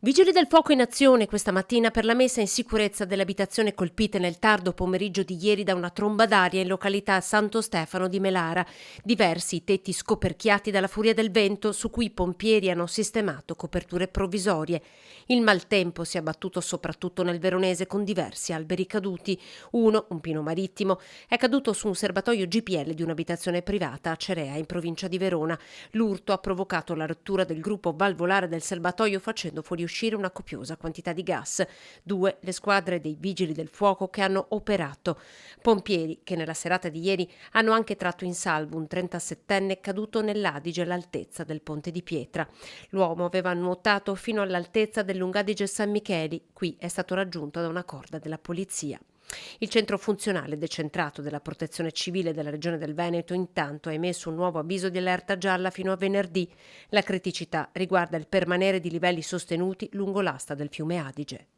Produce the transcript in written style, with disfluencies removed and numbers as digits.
Vigili del fuoco in azione questa mattina per la messa in sicurezza delle abitazioni colpite nel tardo pomeriggio di ieri da una tromba d'aria in località Santo Stefano di Melara. Diversi i tetti scoperchiati dalla furia del vento su cui i pompieri hanno sistemato coperture provvisorie. Il maltempo si è abbattuto soprattutto nel Veronese con diversi alberi caduti. Uno, un pino marittimo, è caduto su un serbatoio GPL di un'abitazione privata a Cerea in provincia di Verona. L'urto ha provocato la rottura del gruppo valvolare del serbatoio facendo fuoriuscire una copiosa quantità di gas. Due le squadre dei vigili del fuoco che hanno operato. Pompieri che nella serata di ieri hanno anche tratto in salvo un 37enne caduto nell'Adige all'altezza del Ponte di Pietra. L'uomo aveva nuotato fino all'altezza del Lungadige San Micheli. Qui è stato raggiunto da una corda della polizia. Il centro funzionale decentrato della Protezione Civile della Regione del Veneto intanto ha emesso un nuovo avviso di allerta gialla fino a venerdì. La criticità riguarda il permanere di livelli sostenuti lungo l'asta del fiume Adige.